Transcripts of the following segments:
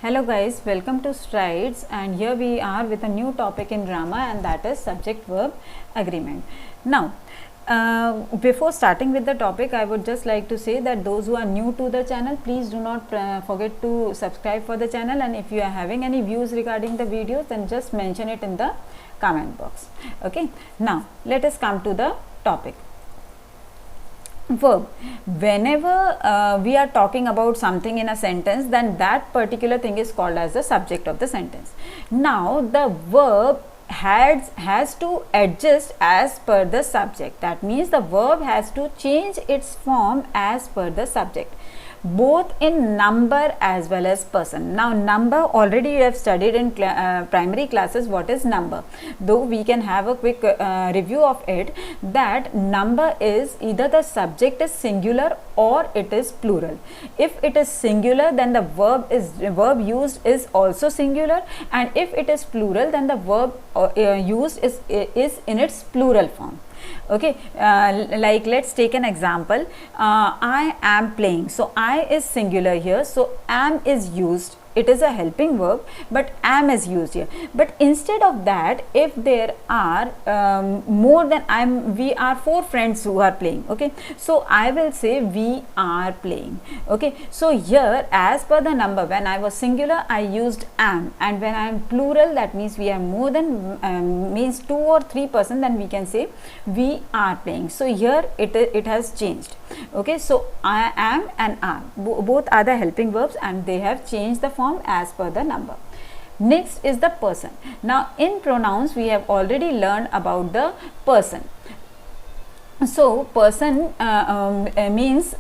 Hello guys, welcome to Strides, and here we are with a new topic in drama, and that is subject verb agreement. Now before starting with the topic, I would just like to say that those who are new to the channel, please do not forget to subscribe for the channel, and if you are having any views regarding the videos, then just mention it in the comment box. Okay, now let us come to the topic. Verb. Whenever we are talking about something in a sentence, then that particular thing is called as the subject of the sentence. Now the verb has to adjust as per the subject. That means the verb has to change its form as per the subject, both in number as well as person. Now number, already you have studied in primary classes what is number, though we can have a quick review of it. That number is either the subject is singular or it is plural. If it is singular, then the verb used is also singular, and if it is plural, then the verb used is in its plural form. Okay, like let's take an example. I am playing. So I is singular here, so am is used. It is a helping verb, but am is used here. But instead of that, if there are more than we are 4 friends who are playing. Okay, so I will say we are playing. Okay, so here as per the number, when I was singular, I used am, and when I am plural, that means we are more than means 2 or 3 person, then we can say we are playing. So here it has changed. Okay, so I am and are both are the helping verbs, and they have changed the form as per the number. Next is the person. Now in pronouns, we have already learned about the person. So person means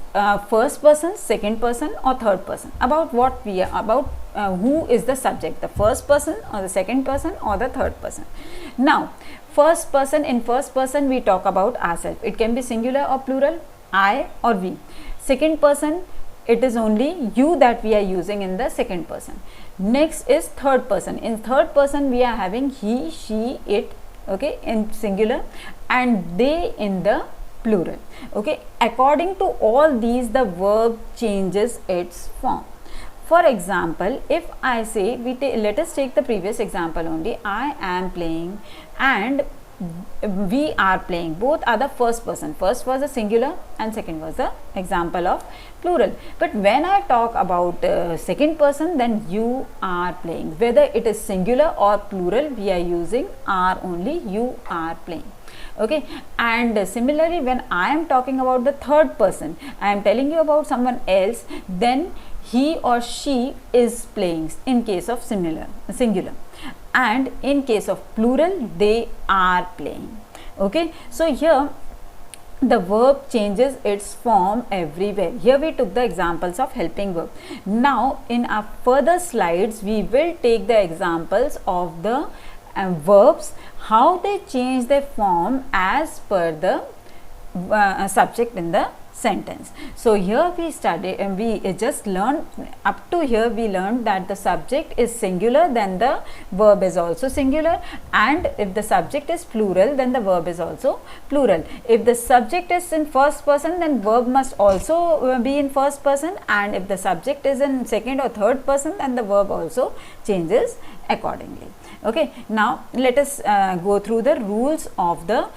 first person, second person or third person. About what we are about, who is the subject, the first person or the second person or the third person. Now first person, in first person we talk about ourselves. It can be singular or plural, I or we. Second person, it is only you that we are using in the second person. Next is third person. In third person we are having he, she, it, okay, in singular, and they in the plural. Okay, according to all these, the verb changes its form. For example, if I say, let us take the previous example only. I am playing and we are playing. Both are the first person. First was a singular and second was the example of plural. But when I talk about second person, then you are playing. Whether it is singular or plural, we are using are only. You are playing. Okay, and similarly, when I am talking about the third person, I am telling you about someone else, then he or she is playing in case of singular, and in case of plural, they are playing. Okay, so here the verb changes its form everywhere. Here we took the examples of helping verb. Now in our further slides, we will take the examples of the verbs, how they change their form as per the subject in the sentence. So here we studied and we just learned, up to here we learned that the subject is singular, then the verb is also singular, and if the subject is plural, then the verb is also plural. If the subject is in first person, then verb must also be in first person, and if the subject is in second or third person, then the verb also changes accordingly. Okay, now let us go through the rules of the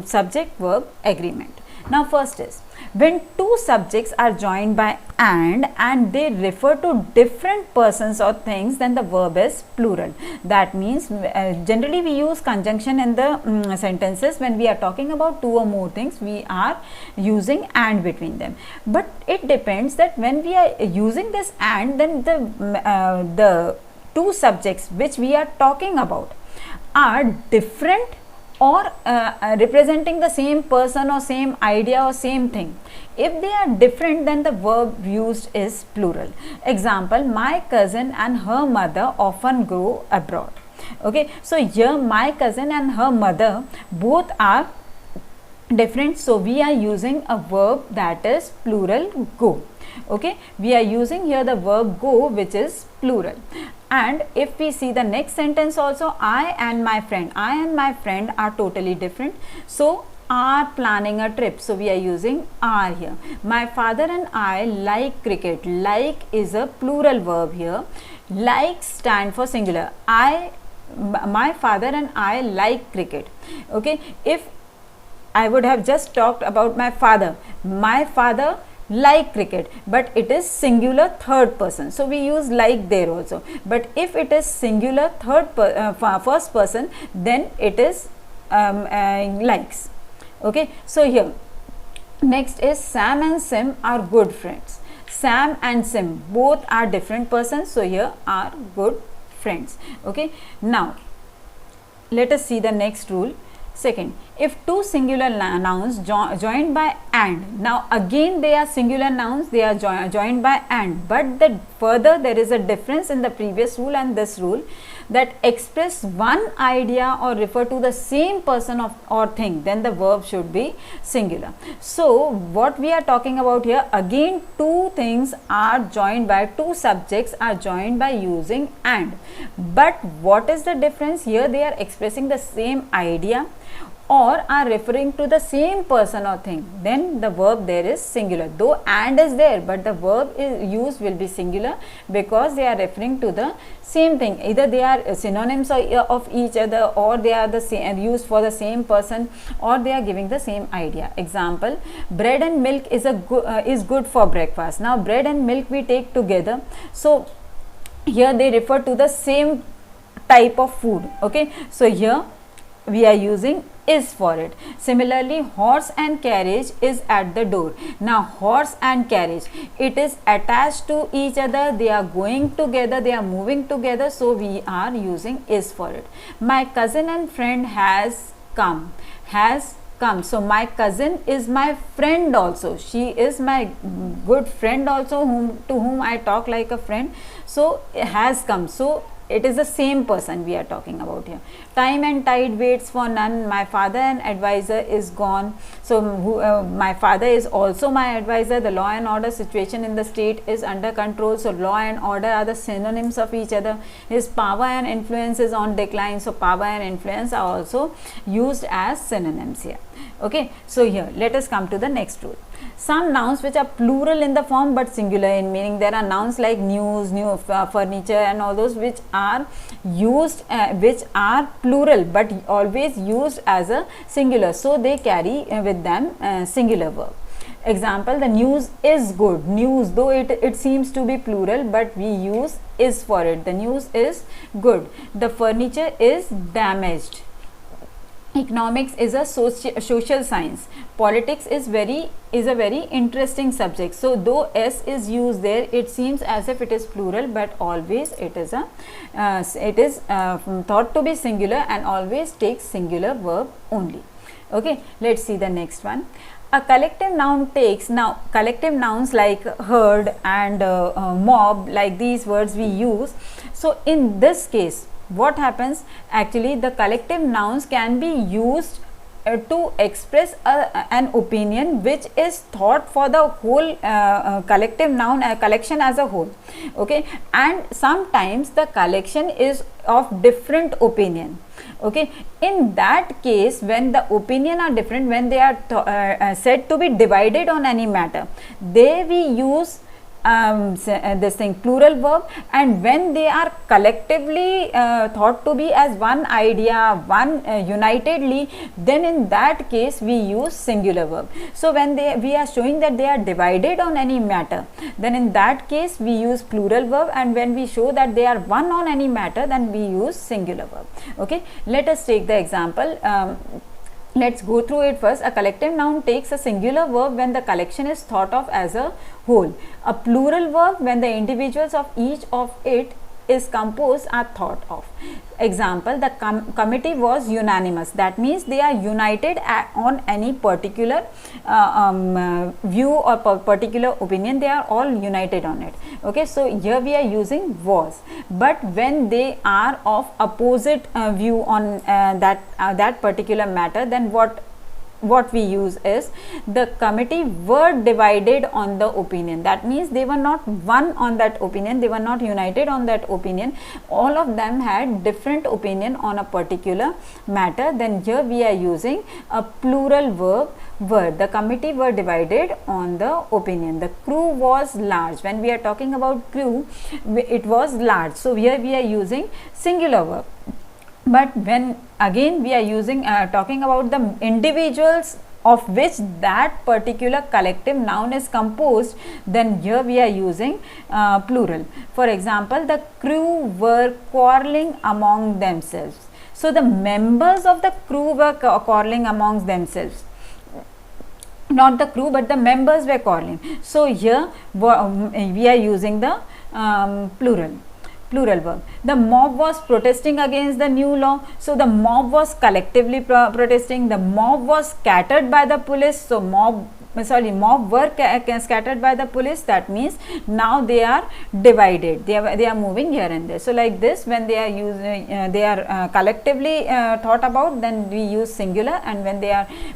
subject verb agreement. Now first is, when two subjects are joined by and they refer to different persons or things, then the verb is plural. That means generally we use conjunction in the sentences. When we are talking about 2 or more things, we are using and between them. But it depends that when we are using this and, then the 2 subjects which we are talking about are different or representing the same person or same idea or same thing. If they are different, then the verb used is plural. Example, my cousin and her mother often go abroad. Okay, so here my cousin and her mother both are different, so we are using a verb that is plural, go. Okay, we are using here the verb go, which is plural. And if we see the next sentence also, I and my friend are totally different, so are planning a trip, so we are using are here. My father and I like cricket. Like is a plural verb here. Like stand for singular. My father and I like cricket. Okay, if I would have just talked about my father like cricket, but it is singular third person, so we use like there also. But if it is singular first person, then it is likes. Okay, so here next is Sam and Sim are good friends. Sam and Sim both are different persons, so here are good friends. Okay, now let us see the next rule. Second, if two singular nouns joined by and, now again they are singular nouns, they are joined by and, but further there is a difference in the previous rule and this rule, that express one idea or refer to the same person or thing, then the verb should be singular. So what we are talking about here, again two things are joined by, two subjects are joined by using and, but what is the difference here? They are expressing the same idea or are referring to the same person or thing, then the verb there is singular. Though and is there, but the verb used will be singular because they are referring to the same thing. Either they are synonyms of each other, or they are the same, used for the same person, or they are giving the same idea. Example, bread and milk is good for breakfast. Now bread and milk we take together, so here they refer to the same type of food. Okay, so here we are using is for it. Similarly, horse and carriage is at the door. Now horse and carriage, it is attached to each other, they are going together, they are moving together, so we are using is for it. My cousin and friend has come. So my cousin is my friend also, she is my good friend also, to whom I talk like a friend, so has come, so it is the same person we are talking about here. Time and tide waits for none. My father and advisor is gone. So my father is also my advisor. The law and order situation in the state is under control. So law and order are the synonyms of each other. His power and influence is on decline. So power and influence are also used as synonyms here. Okay, so here let us come to the next rule. Some nouns which are plural in the form but singular in meaning. There are nouns like news, new furniture and all those which are used, which are plural but always used as a singular, so they carry with them singular verb. Example, the news is good. News, though it seems to be plural, but we use is for it. The news is good. The furniture is damaged. Economics is a social science. Politics is a very interesting subject. So though s is used there, it seems as if it is plural, but always it is thought to be singular and always takes singular verb only. Okay, let's see the next one. A collective noun takes, now collective nouns like herd and mob, like these words we use. So in this case, what happens, actually the collective nouns can be used to express an opinion which is thought for the whole collective noun collection as a whole. Okay, and sometimes the collection is of different opinion. Okay, in that case, when the opinion are different, when they are said to be divided on any matter, they we use this thing plural verb, and when they are collectively thought to be as one idea, one unitedly, then in that case we use singular verb. So when we are showing that they are divided on any matter, then in that case we use plural verb, and when we show that they are one on any matter, then we use singular verb. Okay, let us take the example. Let's go through it first. A collective noun takes a singular verb when the collection is thought of as a whole. A plural verb when the individuals of each of it is composed are thought of. Example, the committee was unanimous. That means they are united on any particular view or particular opinion. They are all united on it. Okay, so here we are using was. But when they are of opposite view on that particular matter, then what what we use is the committee were divided on the opinion. That means they were not one on that opinion, they were not united on that opinion, all of them had different opinion on a particular matter. Then here we are using a plural verb were. The committee were divided on the opinion. The crew was large. When we are talking about crew, it was large, so here we are using singular verb. But when again we are using talking about the individuals of which that particular collective noun is composed, then here we are using plural. For example, the crew were quarreling among themselves. So the members of the crew were quarreling amongst themselves, not the crew but the members were quarreling. So here we are using the plural verb. The mob was protesting against the new law, so the mob was collectively protesting. The mob was scattered by the police, so mob were scattered by the police. That means now they are divided, they are moving here and there. So like this, when they are using they are collectively thought about, then we use singular, and when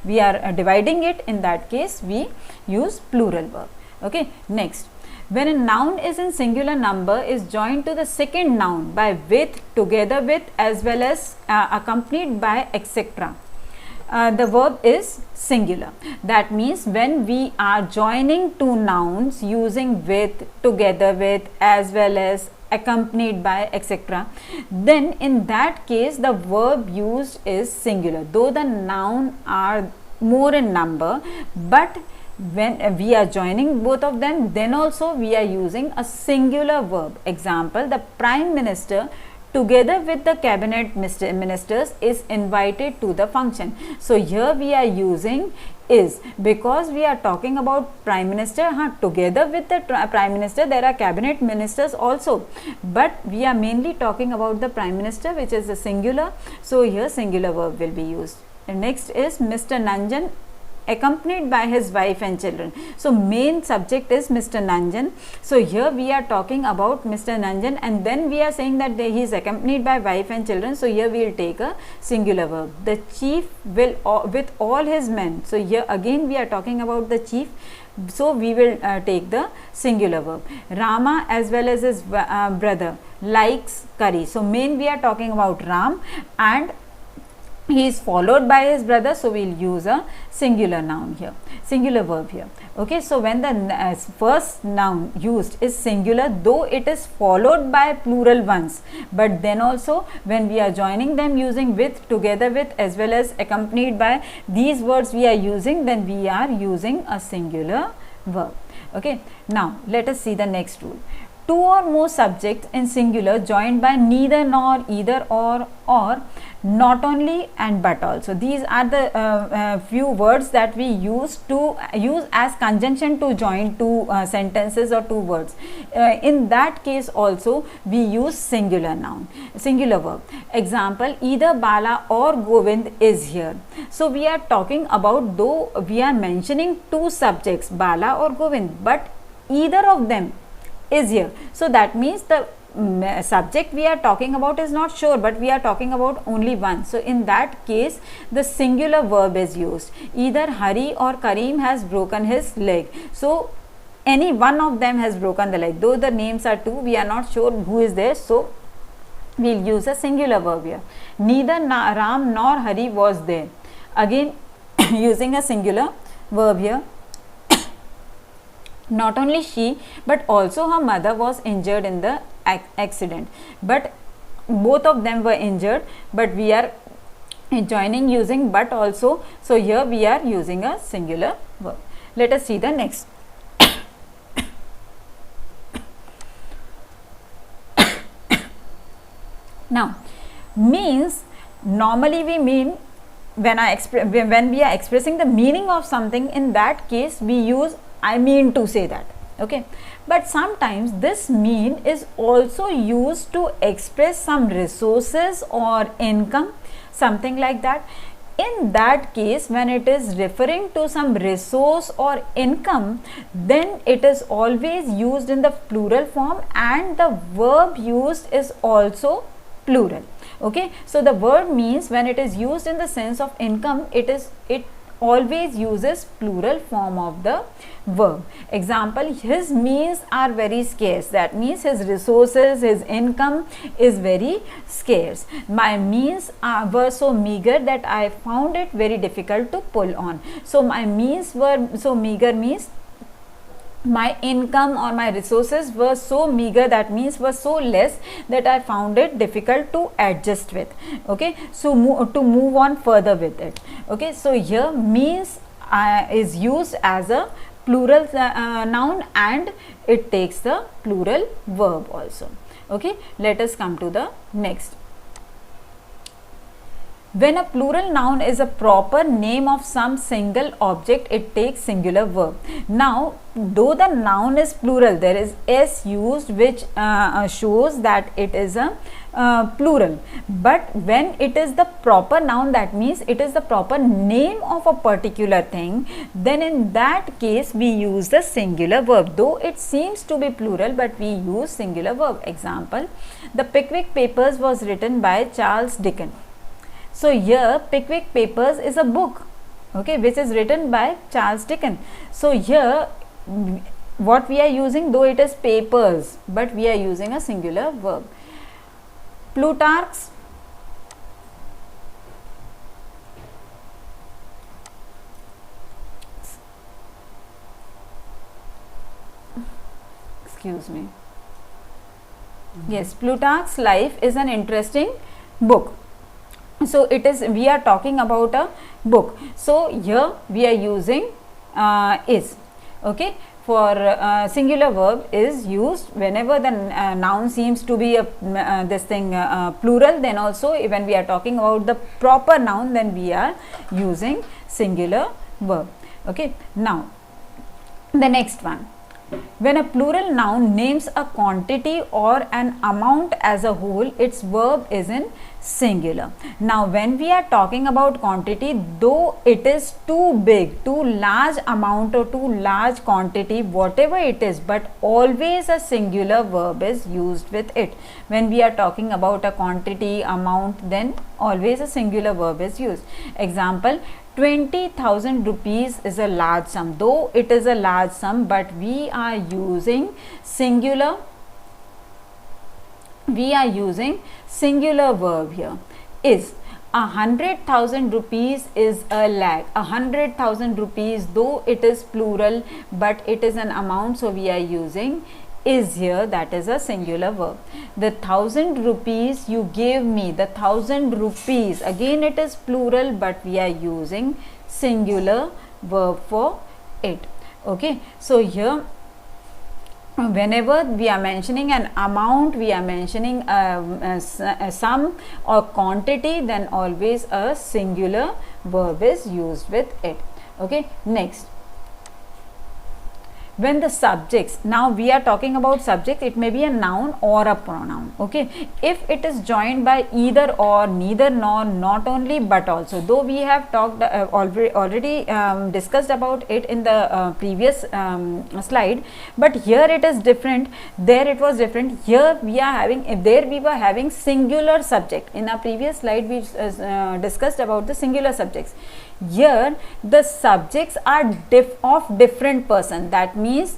we are dividing it, in that case we use plural verb. Okay, next, when a noun is in singular number is joined to the second noun by with, together with, as well as accompanied by etc. The verb is singular. That means when we are joining two nouns using with, together with, as well as accompanied by etc., then in that case the verb used is singular, though the noun are more in number, but when we are joining both of them, then also we are using a singular verb. Example, the Prime Minister together with the cabinet ministers is invited to the function. So here we are using is, because we are talking about Prime Minister. Together with the Prime Minister there are cabinet ministers also, but we are mainly talking about the Prime Minister, which is a singular. So here singular verb will be used. And next is Mr. Nanjan accompanied by his wife and children. So main subject is Mr. Nanjan. So here we are talking about Mr. Nanjan, and then we are saying that he is accompanied by wife and children. So here we will take a singular verb. The chief will with all his men. So here again we are talking about the chief. So we will take the singular verb. Rama as well as his brother likes curry. So main we are talking about Ram, and he is followed by his brother, so we will use a singular noun here, singular verb here. Okay, so when the first noun used is singular, though it is followed by plural ones, but then also when we are joining them using with, together with, as well as accompanied by, these words we are using, then we are using a singular verb. Okay, now let us see the next rule. Two or more subjects in singular joined by neither, nor, either, or not only, and but also. These are the few words that we use as conjunction to join two sentences or two words. In that case also we use singular noun, singular verb. Example, either Bala or Govind is here. So we are talking about, though we are mentioning two subjects, Bala or Govind, but either of them is here. So that means the subject we are talking about is not sure, but we are talking about only one. So in that case the singular verb is used. Either Hari or Karim has broken his leg. So any one of them has broken the leg, though the names are two, we are not sure who is there, so we will use a singular verb here. Neither Ram nor Hari was there. Again using a singular verb here. Not only she, but also her mother was injured in the accident. But both of them were injured, but we are joining using but also. So here we are using a singular verb. Let us see the next. Now, means, normally we mean, when we are expressing the meaning of something, in that case we use I mean to say that. Okay, but sometimes this mean is also used to express some resources or income, something like that. In that case, when it is referring to some resource or income, then it is always used in the plural form, and the verb used is also plural. Okay, so the word means, when it is used in the sense of income, it always uses plural form of the verb. Example, his means are very scarce. That means his resources, his income is very scarce. My means were so meager that I found it very difficult to pull on. So my means were so meager means my income or my resources were so meager, that means were so less that I found it difficult to adjust with. Okay, so to move on further with it. Okay, so here means is used as a plural noun and it takes the plural verb also. Okay, let us come to the next. When a plural noun is a proper name of some single object, it takes singular verb. Now, though the noun is plural, there is s used, which shows that it is a plural. But when it is the proper noun, that means it is the proper name of a particular thing, then in that case we use the singular verb. Though it seems to be plural, but we use singular verb. Example, the Pickwick Papers was written by Charles Dickens. So here Pickwick Papers is a book, okay, which is written by Charles Dickens. So here what we are using, though it is papers, but we are using a singular verb. Plutarch's Yes, Plutarch's Life is an interesting book. So it is, we are talking about a book. So here we are using is. Okay, for singular verb is used whenever the noun seems to be a plural. Then also when we are talking about the proper noun, then we are using singular verb. Okay, now the next one. When a plural noun names a quantity or an amount as a whole, its verb is in singular. Now when we are talking about quantity, though it is too big, too large amount or too large quantity, whatever it is, but always a singular verb is used with it. When we are talking about a quantity, amount, then always a singular verb is used. Example, 20,000 rupees is a large sum. Though it is a large sum, but we are using singular. We are using singular verb here. Is 100,000 rupees is a lakh. 100,000 rupees, though it is plural, but it is an amount, so we are using is here, that is a singular verb. The 1,000 rupees you gave me, the 1,000 rupees, again it is plural, but we are using singular verb for it. Okay, so here whenever we are mentioning an amount, we are mentioning a sum or quantity, then always a singular verb is used with it. Okay, next. When the subjects, now we are talking about subject, it may be a noun or a pronoun. Okay, if it is joined by either or, neither nor, not only but also, though we have talked already discussed about it in the previous slide, but here it is different, there it was different. Here we are having, there we were having singular subject. In our previous slide we discussed about the singular subjects. Here the subjects are of different person, that means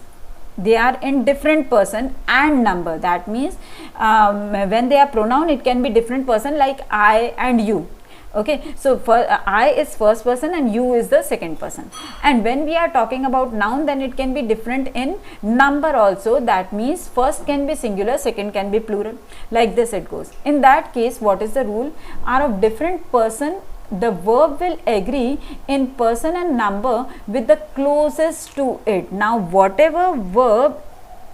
they are in different person and number. That means when they are pronoun, it can be different person, like I and you. Okay, so for I is first person and you is the second person. And when we are talking about noun, then it can be different in number also. That means first can be singular, second can be plural, like this it goes. In that case, what is the rule? Are of different person, the verb will agree in person and number with the closest to it. Now whatever verb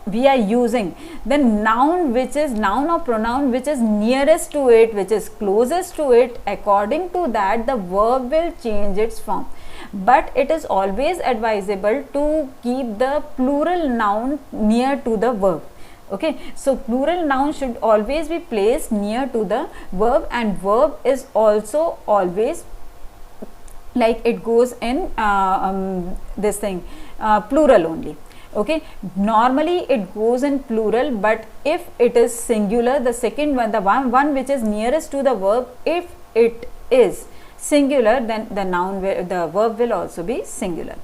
we are using, the noun which is noun or pronoun which is nearest to it, which is closest to it, according to that the verb will change its form. But it is always advisable to keep the plural noun near to the verb. Okay, so plural noun should always be placed near to the verb, and verb is also always, like it goes in this thing plural only. Okay, normally it goes in plural, but if it is singular, the second one, the one which is nearest to the verb, if it is singular, then the the verb will also be singular.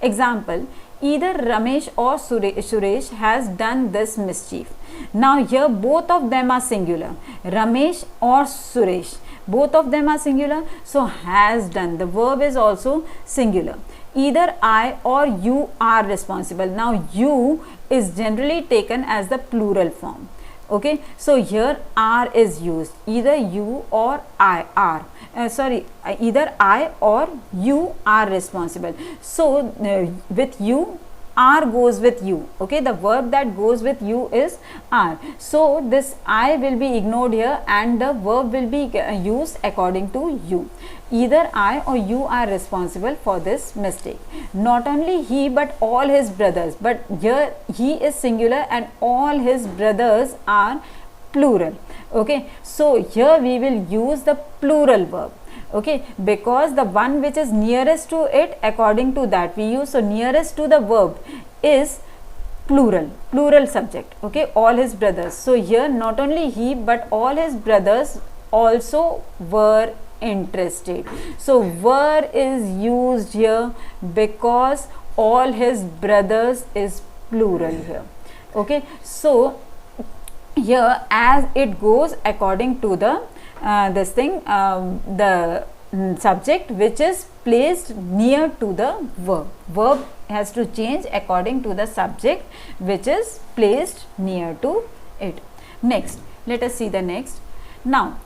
Example, either Ramesh or Suresh has done this mischief. Now here both of them are singular, Ramesh or Suresh, both of them are singular, so has done, the verb is also singular. Either I or you are responsible. Now you is generally taken as the plural form. Okay, so here are is used, either you or I are, either I or you are responsible. So with you, are goes with you. Okay, the verb that goes with you is are. So this I will be ignored here and the verb will be used according to you. Either I or you are responsible for this mistake. Not only he but all his brothers, but here he is singular and all his brothers are plural. Okay, so here we will use the plural verb. Okay, because the one which is nearest to it, according to that we use. So nearest to the verb is plural subject. Okay, all his brothers. So here not only he but all his brothers also were interested. So were is used here because all his brothers is plural here. Okay, so here as it goes according to the the subject which is placed near to the verb has to change according to the subject which is placed near to it. Next, let us see the next. Now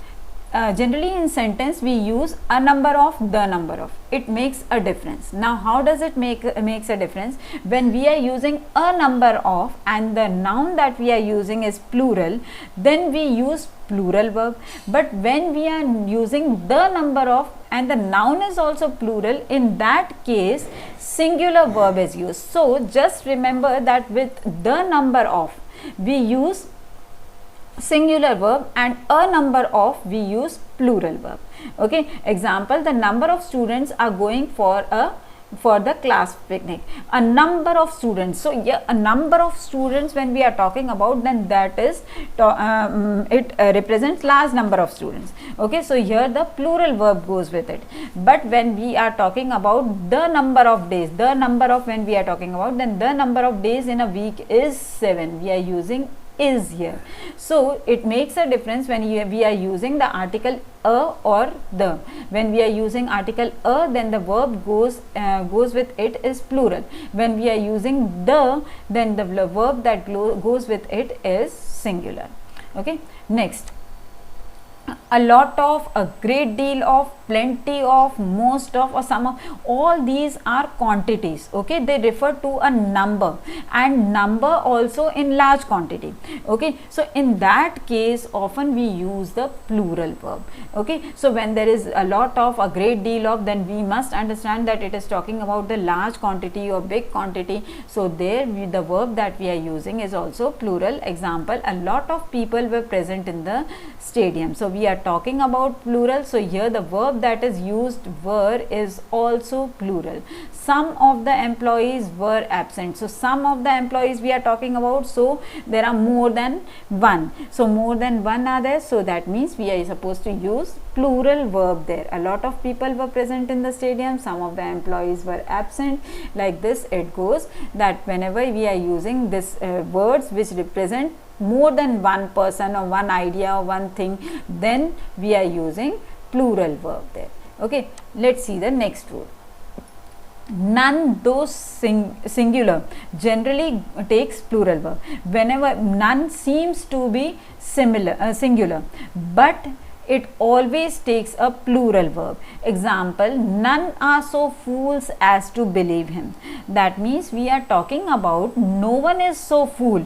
generally in sentence we use a number of, the number of. It makes a difference. Now how does it makes a difference? When we are using a number of and the noun that we are using is plural, then we use plural verb. But when we are using the number of and the noun is also plural, in that case singular verb is used. So just remember that with the number of we use singular verb and a number of we use plural verb. Okay, example, the number of students are going for the class picnic. A number of students. So yeah, a number of students when we are talking about, then that is it represents large number of students. Okay, so here the plural verb goes with it. But when we are talking about the number of days, the number of when we are talking about, then the number of days in a week is 7. We are using is here. So it makes a difference when we are using the article a or the. When we are using article a, then the verb goes with it is plural. When we are using the, then the verb that goes with it is singular. Okay, next, a lot of, a great deal of, plenty of, most of, or some of, all these are quantities. Okay, they refer to a number and number also in large quantity. Okay, so in that case often we use the plural verb. Okay, so when there is a lot of, a great deal of, then we must understand that it is talking about the large quantity or big quantity. So there the verb that we are using is also plural. Example, a lot of people were present in the stadium. So we are talking about plural. So here the verb that is used, were, is also plural. Some of the employees were absent. So some of the employees we are talking about, so there are more than one. So more than one are there, so that means we are supposed to use plural verb there. A lot of people were present in the stadium, some of the employees were absent. Like this it goes, that whenever we are using this words which represent more than one person or one idea or one thing, then we are using plural verb there. Okay, let's see the next rule. None, those singular, generally takes plural verb. Whenever none seems to be singular, but it always takes a plural verb. Example, none are so fools as to believe him. That means we are talking about no one is so fool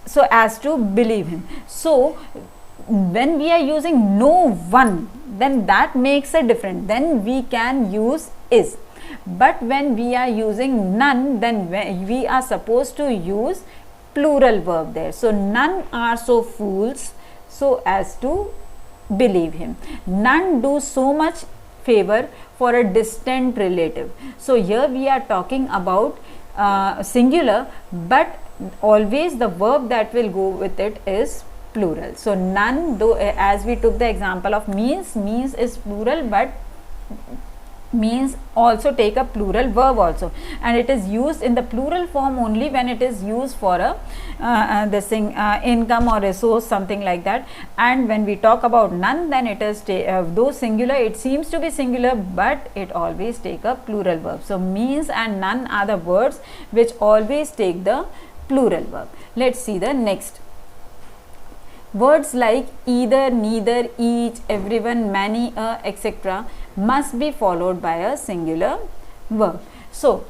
so as to believe him. So when we are using no one, then that makes a difference. Then we can use is. But when we are using none, then we are supposed to use plural verb there. So none are so fools so as to believe him. None do so much favor for a distant relative. So here we are talking about singular, but always the verb that will go with it is plural. So none, though as we took the example of means is plural, but means also take a plural verb also, and it is used in the plural form only when it is used for a this thing income or resource, something like that. And when we talk about none, then it is though singular, it seems to be singular, but it always take a plural verb. So means and none are the words which always take the plural verb. Let's see the next. Words like either, neither, each, everyone, many, etc. must be followed by a singular verb. So,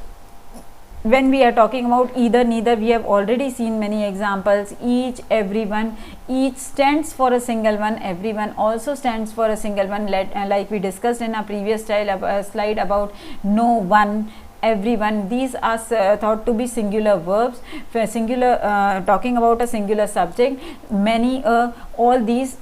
when we are talking about either, neither, we have already seen many examples. Each, everyone. Each stands for a single one, everyone also stands for a single one. Like we discussed in a previous slide about no one, everyone, these are thought to be singular verbs. For singular, talking about a singular subject, many, all these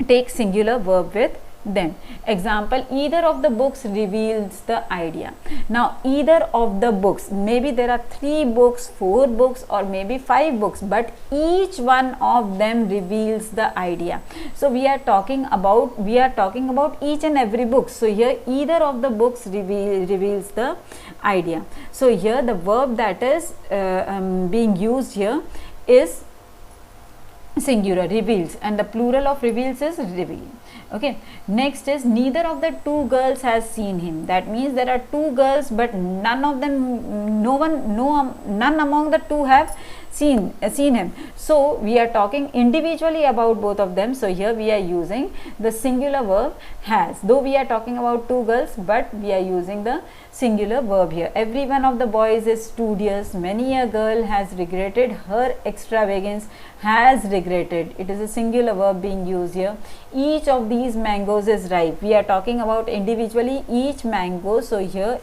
take singular verb with them. Example, either of the books reveals the idea. Now, either of the books, maybe there are 3 books, 4 books, or maybe 5 books, but each one of them reveals the idea. So we are talking about each and every book. So here either of the books reveals the idea. So here the verb that is being used here is singular, reveals, and the plural of reveals is reveal. Okay, next is neither of the 2 girls has seen him. That means there are 2 girls, but none among the 2 have seen him. So we are talking individually about both of them. So here we are using the singular verb has, though we are talking about 2 girls, but we are using the singular verb here. Every one of the boys is studious. Many a girl has regretted her extravagance. Has regretted, it is a singular verb being used here. Each of these mangoes is ripe. We are talking about individually each mango. So here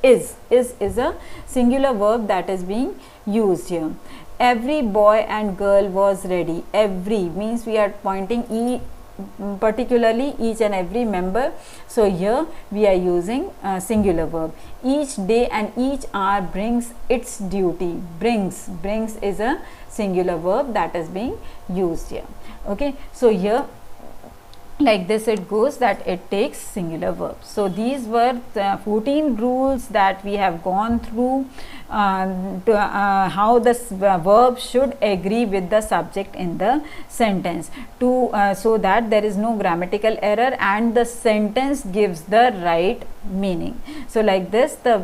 is a singular verb that is being used here. Every boy and girl was ready. Every means we are pointing particularly each and every member. So here we are using a singular verb. Each day and each hour brings its duty. Brings is a singular verb that is being used here. Okay, so here like this it goes, that it takes singular verbs. So these were the 14 rules that we have gone through how the verb should agree with the subject in the sentence so that there is no grammatical error and the sentence gives the right meaning. So like this the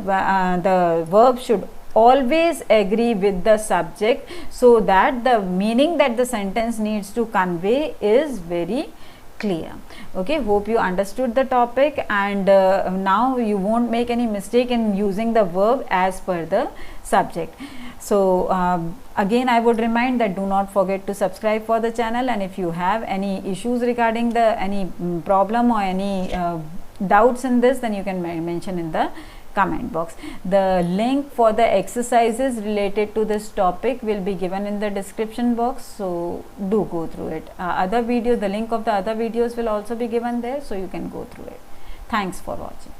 verb should always agree with the subject so that the meaning that the sentence needs to convey is very clear. Okay, hope you understood the topic, and now you won't make any mistake in using the verb as per the subject. So again I would remind that do not forget to subscribe for the channel, and if you have any issues regarding any problem or any doubts in this, then you can mention in the comment box. The link for the exercises related to this topic will be given in the description box, so do go through it. The link of the other videos will also be given there, so you can go through it. Thanks for watching.